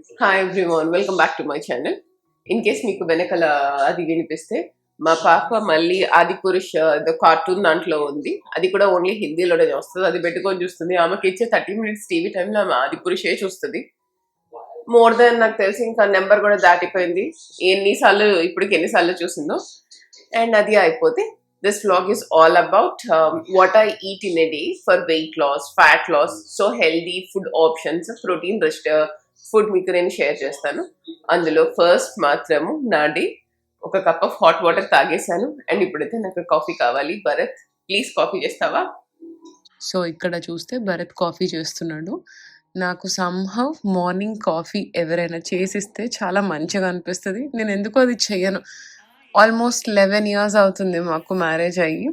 Hi everyone, welcome back to my channel. In case మీకు వెనకాల అది వినిపిస్తే మా పాప మళ్ళీ ఆది పురుష్ కార్టూన్ దాంట్లో ఉంది. అది కూడా ఓన్లీ హిందీలోనే వస్తుంది. అది పెట్టుకొని చూస్తుంది. ఆమెకి ఇచ్చే 30 minutes టీవీ టైంలో ఆమె ఆది పురుషే చూస్తుంది. మోర్ దెన్ నాకు తెలిసి ఇంకా నెంబర్ కూడా దాటిపోయింది. ఎన్నిసార్లు చూసిందో. అండ్ అది అయిపోతే this vlog is all about what I eat in a day for weight loss, fat loss, so healthy food options, protein rich food మీకు నేను షేర్ చేస్తాను. అందులో ఫస్ట్ మాత్రము నా డే ఒక కప్ ఆఫ్ హాట్ వాటర్ తాగేశాను. అండ్ ఇప్పుడైతే నాకు కాఫీ కావాలి. భరత్, ప్లీజ్ కాఫీ చేస్తావా? సో ఇక్కడ చూస్తే భరత్ కాఫీ చేస్తున్నాడు. నాకు సమ్‌హౌ మార్నింగ్ కాఫీ ఎవరైనా చేసిస్తే చాలా మంచిగా అనిపిస్తది. నేను ఎందుకో అది చెయ్యను. ఆల్మోస్ట్ 11 ఇయర్స్ అవుతుంది మాకు మ్యారేజ్ అయ్యి.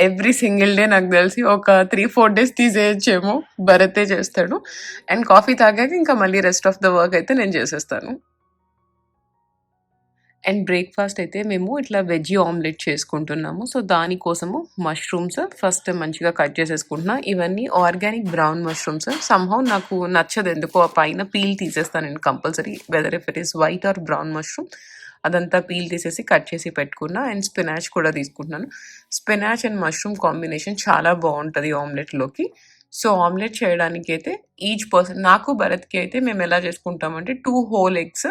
ఎవ్రీ సింగిల్ డే నాకు తెలిసి ఒక 3-4 డేస్ తీసేయచ్చేమో, భరతే చేస్తాడు. అండ్ కాఫీ తాగాక ఇంకా మళ్ళీ రెస్ట్ ఆఫ్ ద వర్క్ అయితే నేను చేసేస్తాను. అండ్ బ్రేక్‌ఫాస్ట్ అయితే మేము ఇట్లా వెజ్జీ ఆమ్లెట్ చేసుకుంటున్నాము. సో దానికోసము మష్రూమ్స్ ఫస్ట్ మంచిగా కట్ చేసేసుకుంటున్నా. ఇవన్నీ ఆర్గానిక్ బ్రౌన్ మష్రూమ్స్. సమ్‌హౌ నాకు నచ్చదు ఎందుకో, ఆ పైన పీల్ తీసేస్తాను నేను compulsory. Whether if it is white or brown mushroom అదంతా పీల్ తీసేసి కట్ చేసి పెట్టుకున్నా. అండ్ స్పినాచ్ కూడా తీసుకుంటున్నాను. స్పినాచ్ అండ్ మష్రూమ్ కాంబినేషన్ చాలా బాగుంటుంది ఆమ్లెట్లోకి. సో ఆమ్లెట్ చేయడానికి అయితే ఈచ్ పర్సన్, నాకు భరత్కి అయితే మేము ఎలా చేసుకుంటామంటే 2 whole eggs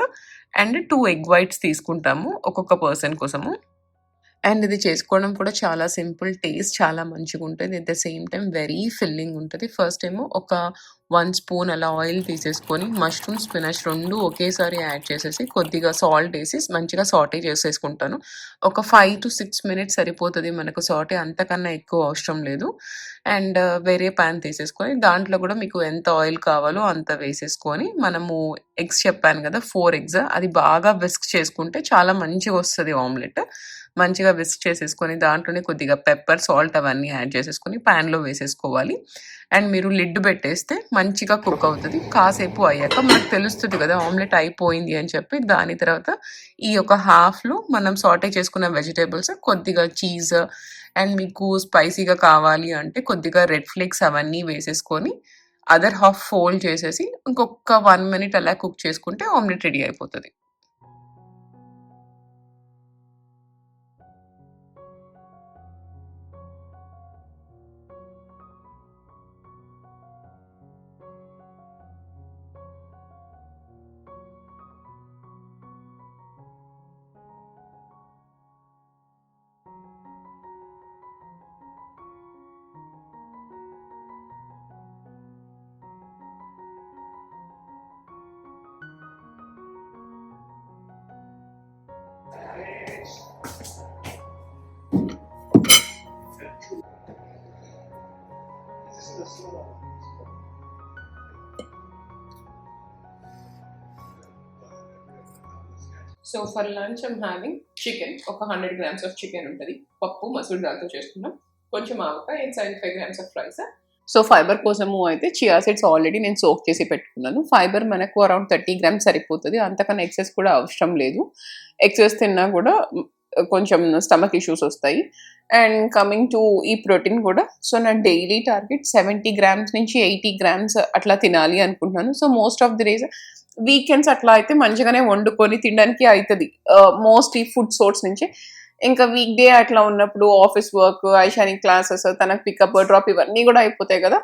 and 2 egg whites తీసుకుంటాము ఒక్కొక్క పర్సన్ కోసము. అండ్ ఇది చేసుకోవడం కూడా చాలా సింపుల్. టేస్ట్ చాలా మంచిగుంటది. At the same time very filling ఉంటది. ఫస్ట్ ఏమో ఒక 1 స్పూన్ అలా ఆయిల్ తీసేసుకొని మష్రూమ్, స్పినాచ్ 2 ఒకేసారి యాడ్ చేసేసి కొద్దిగా సాల్ట్ ఏసి మంచిగా సాటే చేసేసుకుంటాను. ఒక 5-6 మినిట్స్ సరిపోతది మనకు సాటే, అంతకన్నా ఎక్కువ అవసరం లేదు. అండ్ వేరే పాన్ తీసేసుకొని దాంట్లో కూడా మీకు ఎంత ఆయిల్ కావాలో అంత వేసేసుకొని, మనము ఎగ్స్ చెప్పాను కదా 4 ఎగ్స్, అది బాగా విస్క్ చేసుకుంటే చాలా మంచిగొస్తది ఆమ్లెట్. మంచిగా విస్క్ చేసేసుకొని దాంట్లోనే కొద్దిగా పెప్పర్, సాల్ట్ అవన్నీ యాడ్ చేసేసుకొని పాన్‌లో వేసేసుకోవాలి. అండ్ మీరు లిడ్ పెట్టేస్తే మంచిగా కుక్ అవుతది. కాసేపు అయ్యాక మనకు తెలుస్తది కదా ఆమ్లెట్ అయిపోయింది అని చెప్పి. దాని తర్వాత ఈ యొక్క హాఫ్‌లో మనం సాటే చేసుకున్న వెజిటబుల్స్, కొద్దిగా చీజ్ అండ్ మీకు స్పైసీగా కావాలి అంటే కొద్దిగా రెడ్ ఫ్లేక్స్ అవన్నీ వేసేసుకొని అదర్ హాఫ్ ఫోల్డ్ చేసేసి ఇంకొక 1 మినిట్ అలా కుక్ చేసుకుంటే ఆమ్లెట్ రెడీ అయిపోతది. So for lunch I'm having chicken. ఒక 100 grams ఆఫ్ చికెన్ ఉంటుంది. పప్పు మసూర్ దాల్తో చేసుకున్నాం. కొంచెం avakaya and 75 grams of rice. So fibre కోసము అయితే చియా సీడ్స్ ఆల్రెడీ నేను సోక్ చేసి పెట్టుకున్నాను. ఫైబర్ మనకు అరౌండ్ 30 grams సరిపోతుంది. అంతకన్నా ఎక్సెస్ కూడా అవసరం లేదు. ఎక్సెస్ తిన్నా కూడా కొంచెం స్టమక్ ఇష్యూస్ వస్తాయి. అండ్ కమింగ్ టు ఈ ప్రోటీన్ కూడా, సో నా డైలీ టార్గెట్ 70 grams నుంచి 80 grams అట్లా తినాలి అనుకుంటున్నాను. So most of the days weekends అట్లా అయితే మంచిగానే వండుకొని తినడానికి అవుతుంది మోస్ట్లీ ఫుడ్ సోర్స్ నుంచి. ఇంకా వీక్ డే అట్లా ఉన్నప్పుడు ఆఫీస్ వర్క్, ఐషాని క్లాసెస్, తనకు పికప్ డ్రాప్ ఇవన్నీ కూడా అయిపోతాయి కదా.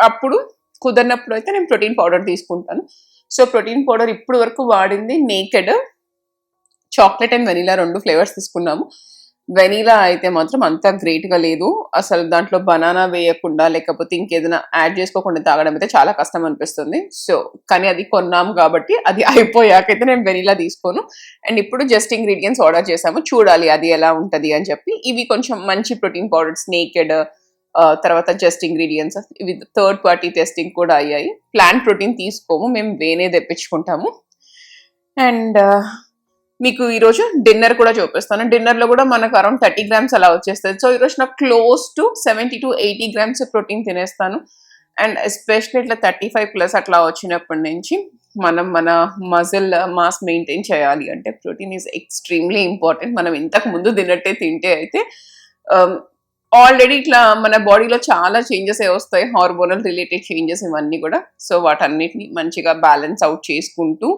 అప్పుడు కుదరినప్పుడు అయితే నేను ప్రోటీన్ పౌడర్ తీసుకుంటాను. సో ప్రోటీన్ పౌడర్ ఇప్పుడు వరకు వాడింది naked, chocolate and vanilla 2 flavours తీసుకున్నాము. వెనీలా అయితే మాత్రం అంత గ్రేట్గా లేదు అసలు. దాంట్లో బనానా వేయకుండా లేకపోతే ఇంకేదైనా యాడ్ చేసుకోకుండా తాగడం అయితే చాలా కష్టం అనిపిస్తుంది. సో కానీ అది కొన్నాము కాబట్టి అది అయిపోయాకైతే నేను వెనీలా తీసుకోను. అండ్ ఇప్పుడు జస్ట్ ఇంగ్రీడియంట్స్ ఆర్డర్ చేసాము, చూడాలి అది ఎలా ఉంటుంది అని చెప్పి. ఇవి కొంచెం మంచి ప్రోటీన్ పౌడర్స్, నేకెడ్, తర్వాత జస్ట్ ఇంగ్రీడియంట్స్, ఇవి థర్డ్ పార్టీ టెస్టింగ్ కూడా అయ్యాయి. ప్లాంట్ ప్రోటీన్ తీసుకోము మేము, వేనే తెప్పించుకుంటాము. అండ్ మీకు ఈరోజు డిన్నర్ కూడా చూపిస్తాను. డిన్నర్లో కూడా మనకు అరౌండ్ 30 grams అలా వచ్చేస్తుంది. సో ఈరోజు నాకు క్లోజ్ టు 70-80 grams ప్రోటీన్ తినేస్తాను. అండ్ ఎస్పెషల్లీ ఇట్లా 35+ అట్లా వచ్చినప్పటి నుంచి మనం మన మజిల్ మాస్ మెయింటైన్ చేయాలి అంటే ప్రోటీన్ ఈజ్ ఎక్స్ట్రీమ్లీ ఇంపార్టెంట్. మనం ఇంతకు ముందు తిన్నట్టే తింటే అయితే ఆల్రెడీ ఇట్లా మన బాడీలో చాలా చేంజెస్ వస్తాయి, హార్మోనల్ రిలేటెడ్ చేంజెస్ ఇవన్నీ కూడా. సో వాటన్నిటిని మంచిగా బ్యాలెన్స్ అవుట్ చేసుకుంటూ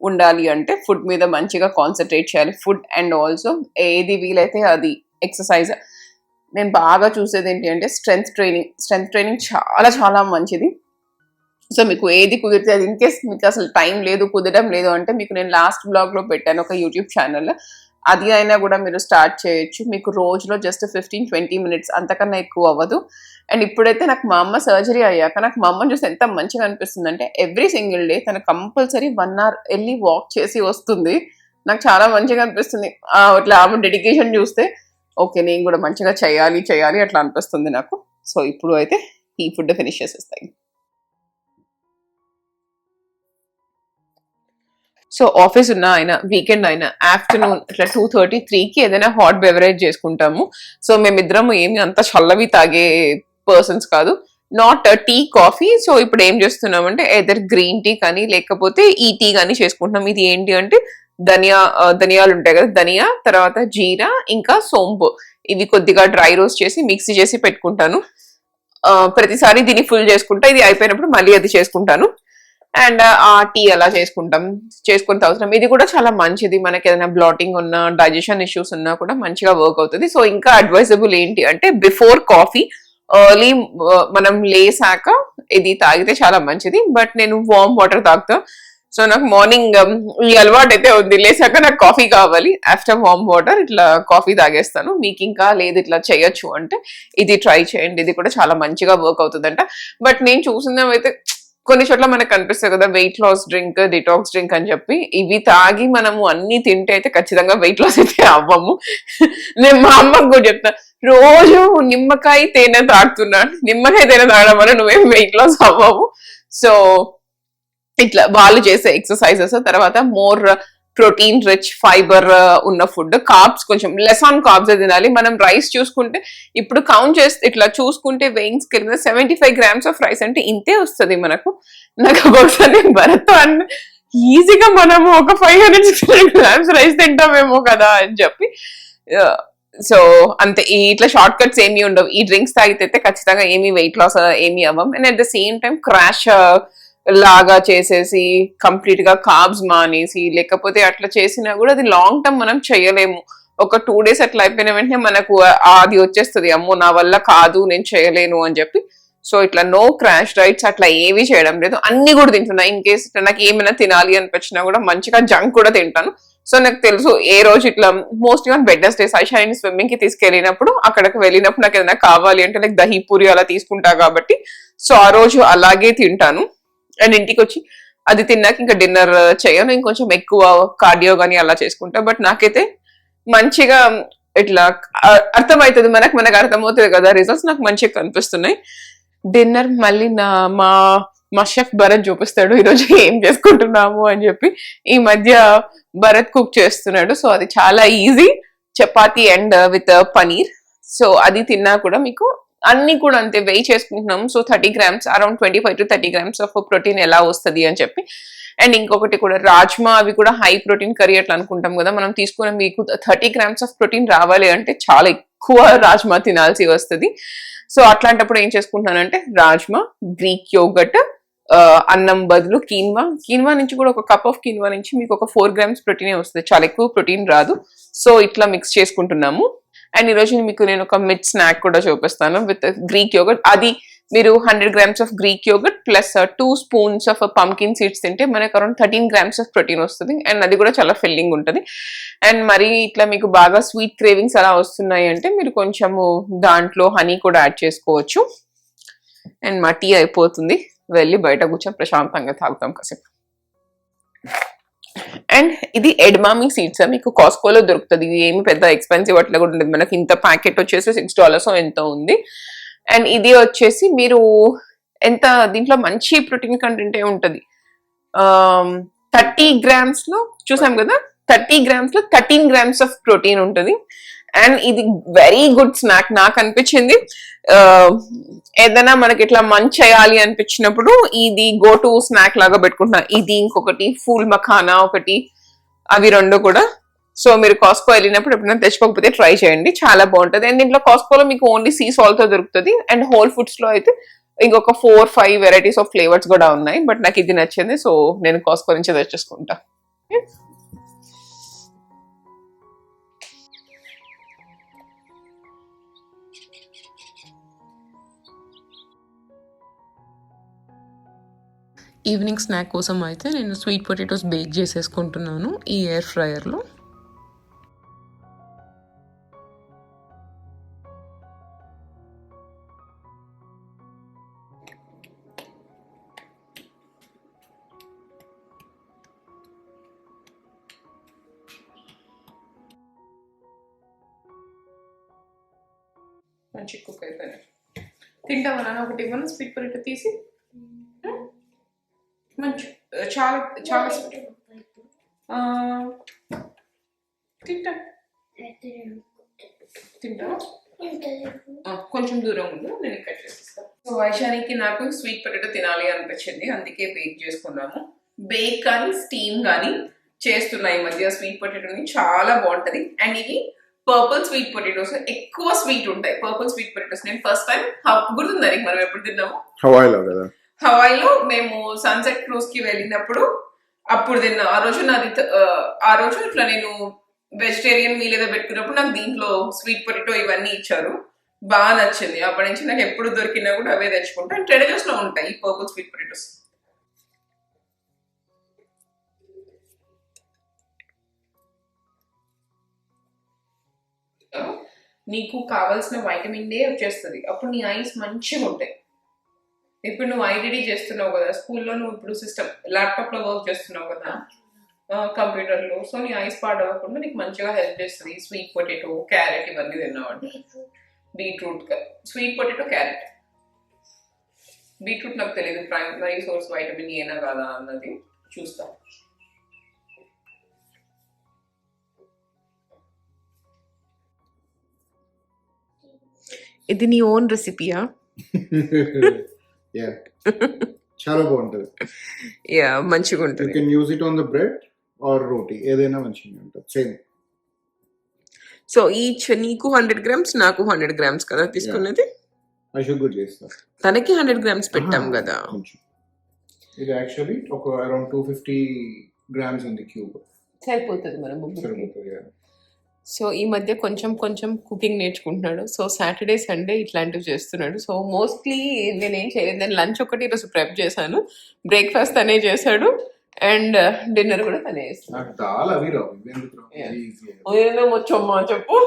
ఉండాలి అంటే ఫుడ్ మీద మంచిగా కాన్సన్ట్రేట్ చేయాలి. ఫుడ్ అండ్ ఆల్సో ఏది వీలైతే అది ఎక్సర్సైజ్. నేను బాగా చూసేది ఏంటి అంటే స్ట్రెంగ్త్ ట్రైనింగ్ చాలా చాలా మంచిది. సో మీకు ఏది కుదిరితే అది, ఇన్ కేస్ మీకు అసలు టైం లేదు, కుదరడం లేదు అంటే మీకు నేను లాస్ట్ బ్లాగ్లో పెట్టాను ఒక యూట్యూబ్ ఛానల్, అది అయినా కూడా మీరు స్టార్ట్ చేయొచ్చు. మీకు రోజులో జస్ట్ 15-20 minutes, అంతకన్నా ఎక్కువ అవ్వదు. అండ్ ఇప్పుడైతే నాకు మా అమ్మ సర్జరీ అయ్యాక నాకు మా అమ్మని చూస్తే ఎంత మంచిగా అనిపిస్తుంది అంటే ఎవ్రీ సింగిల్ డే తను కంపల్సరీ 1 hour వెళ్ళి వాక్ చేసి వస్తుంది. నాకు చాలా మంచిగా అనిపిస్తుంది. అట్లా ఆమె డెడికేషన్ చూస్తే ఓకే నేను కూడా మంచిగా చేయాలి అట్లా అనిపిస్తుంది నాకు. సో ఇప్పుడు అయితే ఈ ఫుడ్ ఫినిష్ చేసేస్తాయి. సో ఆఫీస్ ఉన్న ఆయన వీకెండ్ అయినా ఆఫ్టర్నూన్ ఇట్లా 2:30-3కి ఏదైనా హాట్ బెవరేజ్ చేసుకుంటాము. సో మేమిద్దరం ఏమి అంత చల్లవి తాగే పర్సన్స్ కాదు, నాట్ టీ కాఫీ. సో ఇప్పుడు ఏం చేస్తున్నామంటే ఎదర్ గ్రీన్ టీ కానీ లేకపోతే ఈ టీ కానీ చేసుకుంటున్నాం. ఇది ఏంటి అంటే ధనియాలు ఉంటాయి కదా, ధనియా తర్వాత జీరా ఇంకా సోంపు, ఇవి కొద్దిగా డ్రై రోస్ట్ చేసి మిక్సీ చేసి పెట్టుకుంటాను. ప్రతిసారి దీన్ని ఫుల్ చేసుకుంటా, ఇది అయిపోయినప్పుడు మళ్ళీ అది చేసుకుంటాను. అండ్ ఆ టీ అలా చేసుకుని తాగుతున్నాం. ఇది కూడా చాలా మంచిది, మనకి ఏదైనా బ్లాటింగ్ ఉన్నా డైజెషన్ ఇష్యూస్ ఉన్నా కూడా మంచిగా వర్క్ అవుతుంది. సో ఇంకా అడ్వైజబుల్ ఏంటి అంటే బిఫోర్ కాఫీ ఎర్లీ మనం లేసాక ఇది తాగితే చాలా మంచిది. బట్ నేను వార్మ్ వాటర్ తాగుతా. సో నాకు మార్నింగ్ ఈ అలవాటు అయితే ఉంది, లేసాక నాకు కాఫీ కావాలి, ఆఫ్టర్ వార్మ్ వాటర్ ఇట్లా కాఫీ తాగేస్తాను. మీకు ఇంకా లేదు ఇట్లా చేయొచ్చు అంటే ఇది ట్రై చేయండి, ఇది కూడా చాలా మంచిగా వర్క్ అవుతుందంట. బట్ నేను చూసినవైతే కొన్ని చోట్ల మనకు కనిపిస్తాయి కదా weight loss drink, detox drink అని చెప్పి, ఇవి తాగి మనము అన్ని తింటే అయితే ఖచ్చితంగా వెయిట్ లాస్ అయితే అవ్వము. నేను మా అమ్మకు కూడా చెప్తా, రోజు నిమ్మకాయ తేనె తాగుతున్నాను, నిమ్మకాయ తేనె తాగడం వల్ల నువ్వేం వెయిట్ లాస్ అవ్వవు. సో ఇట్లా వాళ్ళు చేసే ఎక్సర్సైజెస్, తర్వాత మోర్ ప్రోటీన్ రిచ్ ఫైబర్ ఉన్న ఫుడ్, కార్బ్స్ కొంచెం లెస్ ఆన్ కార్బ్స్ తినాలి. మనం రైస్ చూసుకుంటే ఇప్పుడు కౌంట్ చేస్తే ఇట్లా చూసుకుంటే వెయింగ్ స్కేల్ మీద 75 grams ఆఫ్ రైస్ అంటే ఇంతే వస్తుంది మనకు. నాకు ఒకసారి భరత్ అన్న ఈజీగా మనము ఒక 500-600 grams రైస్ తింటామేమో కదా అని చెప్పి. సో అంతే, ఇట్లా షార్ట్ కట్స్ ఏమీ ఉండవు. ఈ డ్రింక్స్ తాగితే ఖచ్చితంగా ఏమీ వెయిట్ లాస్ ఏమీ అవ్వం. And at the same time crash లాగా చేసేసి కంప్లీట్ గా కార్బ్స్ మానేసి లేకపోతే అట్లా చేసినా కూడా అది లాంగ్ టర్మ్ మనం చేయలేము. ఒక 2 days అట్లా అయిపోయిన వెంటనే మనకు అది వచ్చేస్తుంది, అమ్మో నా వల్ల కాదు నేను చేయలేను అని చెప్పి. సో ఇట్లా నో క్రాష్ డైట్స్ అట్లా ఏవి చేయడం లేదు, అన్ని కూడా తింటున్నా. ఇన్ కేస్ నాకు ఏమైనా తినాలి అనిపించినా కూడా మంచిగా జంక్ కూడా తింటాను. సో నాకు తెలుసు ఏ రోజు ఇట్లా మోస్ట్లీ ఆన్ వెడ్నెస్డే సైషాని స్విమ్మింగ్ కి తీసుకెళ్ళినప్పుడు అక్కడికి వెళ్ళినప్పుడు నాకు ఏదైనా కావాలి అంటే లైక్ దహీ పూరి అలా తీసుకుంటా కాబట్టి సో ఆ రోజు అలాగే తింటాను. అండ్ ఇంటికి వచ్చి అది తిన్నాక ఇంకా డిన్నర్ చేయను, ఇంకొంచెం ఎక్కువ కార్డియో కానీ అలా చేసుకుంటా. బట్ నాకైతే మంచిగా ఇట్లా అర్థమవుతుంది, మనకు అర్థమవుతుంది కదా రిజల్ట్స్ నాకు మంచిగా కనిపిస్తున్నాయి. డిన్నర్ మళ్ళీ మా షెఫ్ భరత్ చూపిస్తాడు ఈరోజు ఏం చేసుకుంటున్నాము అని చెప్పి. ఈ మధ్య భరత్ కుక్ చేస్తున్నాడు, సో అది చాలా easy, chapati and with paneer. So అది తిన్నా కూడా మీకు అన్ని కూడా అంతే వెయి చేసుకుంటున్నాము. So 30 grams, around 25-30 grams of protein ఎలా వస్తుంది అని చెప్పి. అండ్ ఇంకొకటి కూడా రాజ్మా, అవి కూడా హై ప్రోటీన్ కర్రీ అట్లా అనుకుంటాం కదా, మనం తీసుకున్న మీకు 30 grams ఆఫ్ ప్రోటీన్ రావాలి అంటే చాలా ఎక్కువ రాజ్మా తినాల్సి వస్తుంది. సో అట్లాంటప్పుడు ఏం చేసుకుంటున్నానంటే రాజ్మా, గ్రీక్ యోగట్, అన్నం బదులు కీన్వా నుంచి కూడా ఒక కప్ ఆఫ్ కీన్వా నుంచి మీకు ఒక 4 grams ప్రోటీనే వస్తుంది, చాలా ఎక్కువ ప్రోటీన్ రాదు. సో ఇట్లా మిక్స్ చేసుకుంటున్నాము. అండ్ ఈరోజు మీకు నేను ఒక మిడ్ స్నాక్ కూడా చూపిస్తాను విత్ గ్రీక్ యోగట్. అది మీరు 100 grams of Greek yogurt plus 2 spoons of pumpkin seeds తింటే మనకు అరౌండ్ 13 grams ఆఫ్ ప్రోటీన్ వస్తుంది. అండ్ అది కూడా చాలా ఫిల్లింగ్ ఉంటుంది. అండ్ మరి ఇట్లా మీకు బాగా స్వీట్ క్రేవింగ్స్ అలా వస్తున్నాయి అంటే మీరు కొంచెము దాంట్లో హనీ కూడా యాడ్ చేసుకోవచ్చు. అండ్ మా టీ అయిపోతుంది, వెళ్ళి బయట కూర్చొని ప్రశాంతంగా తాగుతాం కాసేపు. అండ్ ఇది ఎడ్మామి సీడ్స్, మీకు కాస్కోలో దొరుకుతుంది, ఏమి పెద్ద ఎక్స్పెన్సివ్ అట్లా కూడా ఉంటుంది. మనకి ఇంత ప్యాకెట్ వచ్చేసి $6 ఎంతో ఉంది. అండ్ ఇది వచ్చేసి మీరు ఎంత దీంట్లో మంచి ప్రోటీన్ కంటెంట్ ఉంటుంది. 30 grams లో చూసాం కదా, 30 grams లో 13 grams ఆఫ్ ప్రోటీన్ ఉంటుంది. అండ్ ఇది వెరీ గుడ్ స్నాక్ నాకు అనిపించింది. ఏదైనా మనకి ఇట్లా మంచి చేయాలి అనిపించినప్పుడు ఇది గో టు స్నాక్ లాగా పెట్టుకుంటున్నా. ఇది ఇంకొకటి ఫూల్ మఖానా ఒకటి, అవి రెండు కూడా సో మీరు కాస్కో వెళ్ళినప్పుడు ఎప్పుడైనా తెచ్చుకోకపోతే ట్రై చేయండి, చాలా బాగుంటుంది. అండ్ దీంట్లో కాస్కోలో మీకు ఓన్లీ సీ సాల్ట్ తో దొరుకుతుంది. అండ్ హోల్ ఫుడ్స్ లో అయితే ఇంకొక 4-5 వెరైటీస్ ఆఫ్ ఫ్లేవర్స్ కూడా ఉన్నాయి. బట్ నాకు ఇది నచ్చింది, సో నేను కాస్కో నుంచి తెచ్చేసుకుంటా. ఈవినింగ్ స్నాక్ కోసం అయితే నేను స్వీట్ పొటాటోస్ బేక్ చేసేసుకుంటున్నాను ఈ ఎయిర్ ఫ్రైయర్లో. మంచి కుక్ అయిపోయినాయి. తింటామా నాన్న? ఒకటి ఇవ్వను స్వీట్ పొటాటో తీసి. మంచి చాలా చాలా ఆ, తింటా తింటా కొంచెం దూరం ఉండు, నేను కట్ చేసిస్తాను. సో వైశానికి నాకు స్వీట్ పొటాటో తినాలి అనిపించింది, అందుకే బేక్ చేసుకున్నాము. బేక్ కానీ స్టీమ్ కానీ చేస్తున్నా ఈ మధ్య స్వీట్ పొటాటోని, చాలా బాగుంటది. అండ్ ఇవి పర్పుల్ స్వీట్ పొటాటోస్, ఎక్కువ స్వీట్ ఉంటాయి పర్పుల్ స్వీట్ పొటాటోస్. నేను ఫస్ట్ టైం గుర్తుందా నీకు మనం ఎప్పుడు తిన్నాము? హవాయిలో కదా. హవాయిలో మేము సన్సెట్ క్రూజ్ కి వెళ్ళినప్పుడు అప్పుడు తిన్నా. ఆ రోజు ఇట్లా నేను వెజిటేరియన్ మీల్ ఏదో పెట్టుకున్నప్పుడు నాకు దీంట్లో స్వీట్ పొటాటో ఇవన్నీ ఇచ్చారు, బాగా నచ్చింది. అప్పటి నుంచి నాకు ఎప్పుడు దొరికినా కూడా అవే తెచ్చుకుంటా. ట్రెడర్స్ లో ఉంటాయి ఈ పర్పుల్ స్వీట్ పొటాటోస్. నీకు కావాల్సిన వైటమిన్ డే వచ్చేస్తుంది, అప్పుడు నీ ఐస్ మంచిగా ఉంటాయి. ఇప్పుడు నువ్వు ఐడిడి చేస్తున్నావు కదా స్కూల్లో, నువ్వు ఇప్పుడు సిస్టమ్ ల్యాప్టాప్ లో వర్క్ చేస్తున్నావు కదా కంప్యూటర్ లో, సో నీ ఐస్ పాడవకుండా నీకు మంచిగా హెల్ప్ చేస్తుంది. స్వీట్ పొటాటో, క్యారెట్ ఇవన్నీ తిన్నావంటే. Beetroot, sweet potato, carrot, beetroot నాకు తెలియదు ప్రైమరీ సోర్స్ వైటమిన్ ఏనా కాదా అన్నది చూస్తా. ఇది నీ ఓన్ రెసిపీయా? యా, చాలా బాగుంటది. యా, మంచిగా యూ ఉంటుంది. Can use it on the bread or roti, ఏదైనా మంచిగా ఉంటుంది, సేమ్. సో ఈచ్ నీకు 100 grams, నాకు 100 grams కదా తీసుకున్నది. అశోక్ కూడా చేస్తా, తనకి 100 grams పెట్టాం కదా. కొంచెం ఇది యాక్చువల్లీ ఒక అరౌండ్ 250 grams ఉంది క్యూబ్, సరిపోతుంది మన ముగ్గురికి. సరిపోతుంది. yeah. సో ఈ మధ్య కొంచెం కొంచెం కుకింగ్ నేర్చుకుంటున్నాడు. సో సాటర్డే సండే ఇట్లాంటివి చేస్తున్నాడు. సో మోస్ట్లీ నేనేం చేయలేదు, నేను లంచ్ ఒకటి ఈరోజు ప్రెప్ చేశాను, బ్రేక్ఫాస్ట్ తనే చేశాడు, అండ్ డిన్నర్ కూడా తనే చేస్తాడు. నాకు చాలా అవి రావు, ఇవెందుకు రావు? Yeah. Easy. ఏమేమి వచ్చమ్మా చెప్పు,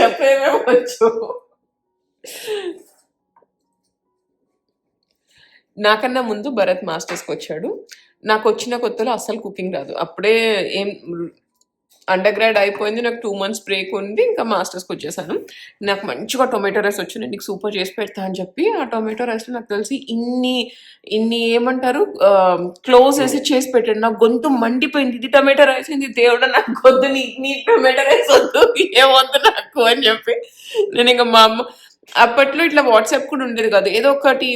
చెప్పేమేమి వచ్చు. నాకన్నా ముందు భరత్ మాస్టర్స్కి వచ్చాడు. నాకు వచ్చిన కొత్తలో అస్సలు కుకింగ్ రాదు. అప్పుడే ఏం అండర్ గ్రాడ్ అయిపోయింది, నాకు 2 months బ్రేక్ ఉంది, ఇంకా మాస్టర్స్కి వచ్చేసాను. నాకు మంచిగా టొమాటో రైస్ వచ్చి నేను నీకు సూపర్ చేసి పెడతా అని చెప్పి ఆ టొమాటో రైస్లో నాకు తెలిసి ఇన్ని ఏమంటారు క్లోజ్ వేసి చేసి పెట్టాడు. నాకు గొంతు మండిపోయింది, ఇది టొమాటో రైస్ ఏంది దేవుడా, నాకు వద్దు, నీ టొమాటో రైస్ వద్దు, ఏమొద్దు నాకు అని చెప్పి నేను ఇంకా మా అమ్మ, అప్పట్లో ఇట్లా వాట్సాప్ కూడా ఉండేది కాదు, ఏదో ఒకటి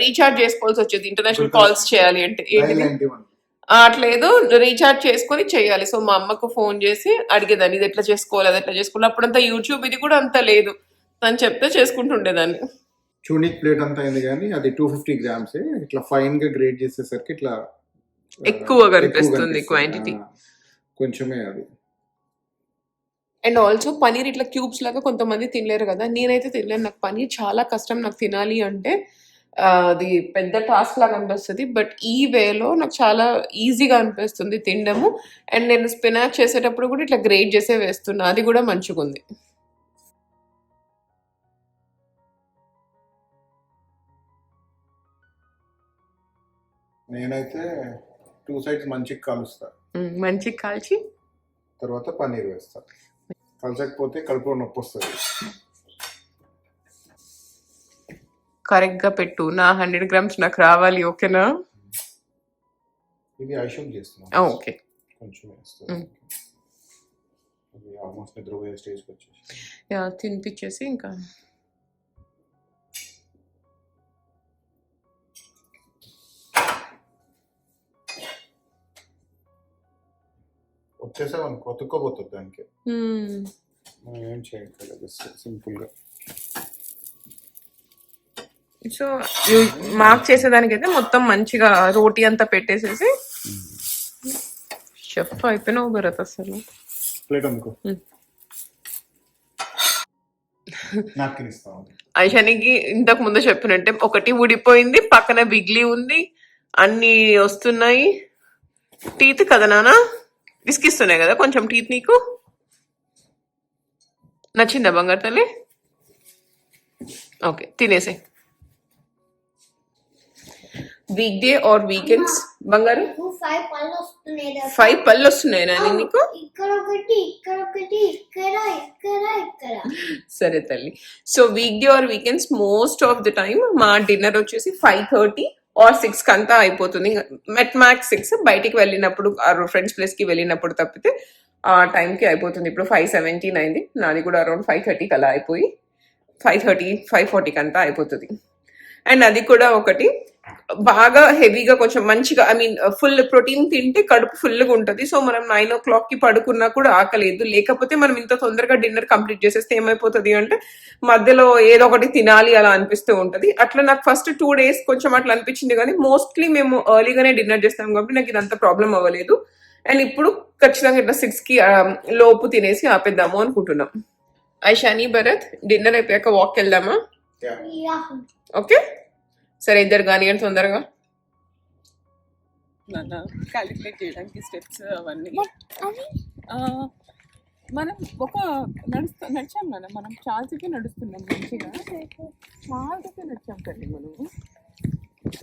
రీఛార్జ్ చేసుకోవాల్సి వచ్చేది ఇంటర్నేషనల్ కాల్స్ చేయాలి అంటే. ఏంటిది 991. అట్లా ఏదో రీఛార్జ్ చేసుకొని చేయాలి. సో మా అమ్మకు ఫోన్ చేసి అడిగేదాన్ని, ఇది ఎట్లా చేసుకోవాలి, అది ఎట్లా చేసుకోవాలి. అప్పుడంతా యూట్యూబ్ ఇది కూడా అంత లేదు, అని చెప్తే చేసుకుంటుండేదాన్ని. చూనిక్ ప్లేట్ అంతా అయింది కానీ అది 250 grams. ఇట్లా ఫైన్ గా గ్రేడ్ చేసేసరికి ఇట్లా ఎక్కువ కనిపిస్తుంది క్వాంటిటీ. కొంచెమే అది. అండ్ ఆల్సో పనీర్ ఇట్లా క్యూబ్స్ లాగా కొంతమంది తినలేరు కదా, నేనైతే తినలేను. నాకు పనీర్ చాలా కష్టం, నాకు తినాలి అంటే అది పెద్ద టాస్క్ లాగా అనిపిస్తుంది. బట్ ఈ వేలో నాకు చాలా ఈజీగా అనిపిస్తుంది తినడము. అండ్ నేను స్పినాచ్ చేసేటప్పుడు కూడా ఇట్లా గ్రేట్ చేసే వేస్తున్నా, అది కూడా మంచిగా ఉంది. నేనైతే 2 sides మంచిగా కలుస్తా, మంచిగా కాల్చి తర్వాత పన్నీర్ వేస్తా. కలచకపోతే కడుపులో నొప్పి వస్తుంది. కరెక్ట్గా పెట్టు, నా 100 grams నాకు రావాలి, ఓకేనా? ఇది ఐషమ్ చేస్తున్నాం, ఓకే. కొంచెం వేస్తుంది. అది ఆల్మోస్ట్ నిద్రపోయే స్టేజ్కి వచ్చేసి యా, తినిపించేసి ఇంకా వచ్చేసాం అనుకో కొతుక్కోబోతుంది దానికి. Hmm. మనం ఏం చేయట్లేదు, జస్ట్ సింపుల్గా. సో మార్క్ చేసేదానికైతే మొత్తం మంచిగా రోటీ అంతా పెట్టేసేసి షెఫ్ అయిపోయినావు భరత్ అసలు. ప్లేట్ అందుకో. నాప్కిన్ ఇస్తాం. ఐషానికి ఇంతకు ముందు చెప్పినట్టే ఒకటి ఊడిపోయింది, పక్కన బిగ్లీ ఉంది, అన్ని వస్తున్నాయి. టీత్ కదా నాన్న, విసికిస్తున్నాయి కదా కొంచెం టీత్. నీకు నచ్చిందా బంగారు తల్లి? ఓకే తినేసే. వీక్ డే ఆర్ వీకెండ్స్ బంగారు? 5 పళ్ళు వస్తున్నాయి. 5 పళ్ళు వస్తున్నాయి నాని నీకు? ఇక్కడ ఒకటి, ఇక్కడ ఒకటి, ఇక్కడ ఇక్కడ ఇక్కడ. సరే తల్లి. So weak day or weekends most of the time మా డిన్నర్ వచ్చేసి 5:30 ఆర్ 6 కంతా అయిపోతుంది. మెట్ మ్యాక్స్ 6 బయటికి వెళ్ళినప్పుడు ఫ్రెండ్స్ ప్లేస్ కి వెళ్ళినప్పుడు తప్పితే ఆ టైంకి అయిపోతుంది. ఇప్పుడు 5:17 అయింది, నాది కూడా అరౌండ్ 5:30 అలా అయిపోయి 5:30 5:40 కంతా అయిపోతుంది. అండ్ అది కూడా ఒకటి బాగా హెవీగా కొంచెం మంచిగా ఐ మీన్ ఫుల్ ప్రోటీన్ తింటే కడుపు ఫుల్గా ఉంటుంది. సో మనం 9 o'clock పడుకున్నా కూడా ఆకలేదు. లేకపోతే మనం ఇంత తొందరగా డిన్నర్ కంప్లీట్ చేసేస్తే ఏమైపోతుంది అంటే మధ్యలో ఏదో ఒకటి తినాలి అలా అనిపిస్తూ ఉంటుంది. అట్లా నాకు ఫస్ట్ 2 days కొంచెం అట్లా అనిపించింది, కానీ మోస్ట్లీ మేము ఎర్లీగానే డిన్నర్ చేస్తాం కాబట్టి నాకు ఇదంతా ప్రాబ్లం అవ్వలేదు. అండ్ ఇప్పుడు ఖచ్చితంగా ఇట్లా 6కి లోపు తినేసి ఆపేద్దాము అనుకుంటున్నాం. ఐషాని భరత్ డిన్నర్ అయిపోయాక వాక్ వెళ్దామా? ఓకే సరే, ఇద్దరు కానీ తొందరగా క్యాలిక్యులేట్ చేయడానికి స్టెప్స్ అవన్నీ. మనం ఒక నడిచాం కదా, మనం చాలాసేపే నడుస్తున్నాం, మంచిగా చాలాసేపే నడిచాం కదా మనము.